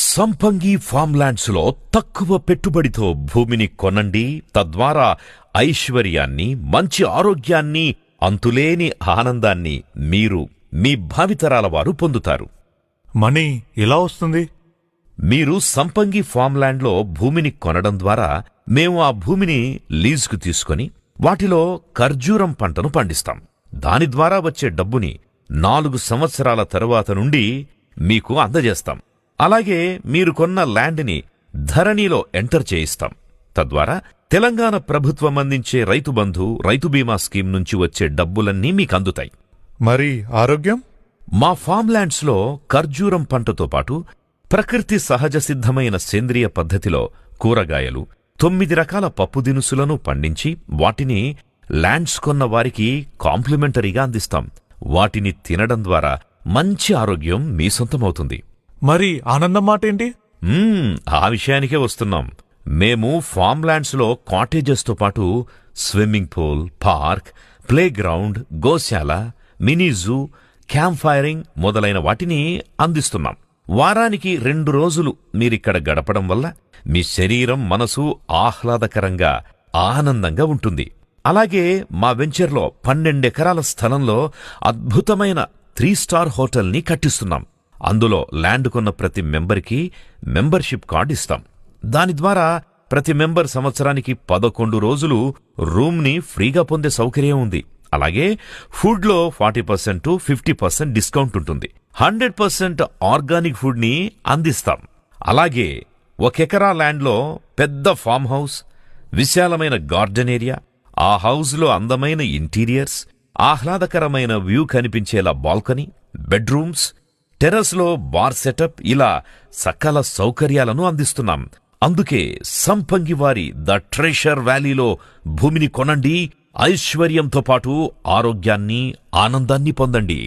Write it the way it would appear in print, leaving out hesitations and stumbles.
సంపంగి ఫార్మ్లాండ్స్ లో తక్కువ పెట్టుబడితో భూమిని కొనండి. తద్వారా ఐశ్వర్యాన్ని, మంచి ఆరోగ్యాన్ని, అంతులేని ఆనందాన్ని మీరు మీ భావితరాల వారు పొందుతారు. మనీ ఎలా వస్తుంది? మీరు సంపంగి ఫార్మ్లాండ్లో భూమిని కొనడం ద్వారా మేము ఆ భూమిని లీజుకు తీసుకొని వాటిలో ఖర్జూరం పంటను పండిస్తాం. దాని ద్వారా వచ్చే డబ్బుని 4 సంవత్సరాల తరువాత నుండి మీకు అందజేస్తాం. అలాగే మీరు కొన్న ల్యాండ్ని ధరణిలో ఎంటర్ చేయిస్తాం. తద్వారా తెలంగాణ ప్రభుత్వం అందించే రైతు బంధు, రైతు బీమా స్కీమ్ నుంచి వచ్చే డబ్బులన్నీ మీకందుతాయి. మరి ఆరోగ్యం? మా ఫార్మ్లాండ్స్లో ఖర్జూరం పంటతో పాటు ప్రకృతి సహజ సిద్ధమైన సేంద్రియ పద్ధతిలో కూరగాయలు, 9 రకాల పప్పు దినుసులను పండించి వాటిని ల్యాండ్స్ కొన్న వారికి కాంప్లిమెంటరీగా అందిస్తాం. వాటిని తినడం ద్వారా మంచి ఆరోగ్యం మీ సొంతమవుతుంది. మరి ఆనందం మాటేంటి? ఆ విషయానికే వస్తున్నాం. మేము ఫార్మ్లాండ్స్లో కాటేజెస్తో పాటు swimming pool, park, play ground, గోశాల, మినీ జూ, క్యాంప్ ఫైరింగ్ మొదలైన వాటిని అందిస్తున్నాం. వారానికి 2 రోజులు మీరిక్కడ గడపడం వల్ల మీ శరీరం, మనసు ఆహ్లాదకరంగా, ఆనందంగా ఉంటుంది. అలాగే మా వెంచర్లో 12 ఎకరాల స్థలంలో అద్భుతమైన 3 స్టార్ హోటల్ని కట్టిస్తున్నాం. అందులో ల్యాండ్ కొన్న ప్రతి మెంబర్కి మెంబర్షిప్ కార్డు ఇస్తాం. దాని ద్వారా ప్రతి మెంబర్ సంవత్సరానికి 11 రోజులు రూమ్ని ఫ్రీగా పొందే సౌకర్యం ఉంది. అలాగే ఫుడ్లో 40% to 50% డిస్కౌంట్ ఉంటుంది. 100% ఆర్గానిక్ ఫుడ్ని అందిస్తాం. అలాగే 1 ఎకరా ల్యాండ్లో పెద్ద ఫామ్ హౌస్, విశాలమైన గార్డెన్ ఏరియా, ఆ హౌస్లో అందమైన ఇంటీరియర్స్, ఆహ్లాదకరమైన వ్యూ కనిపించేలా బాల్కనీ, బెడ్రూమ్స్, టెర్రస్లో బార్ సెటప్, ఇలా సకల సౌకర్యాలను అందిస్తున్నాం. అందుకే సంపంగి వారి ద ట్రెషర్ వ్యాలీలో భూమిని కొనండి. ఐశ్వర్యంతో పాటు ఆరోగ్యాన్ని, ఆనందాన్ని పొందండి.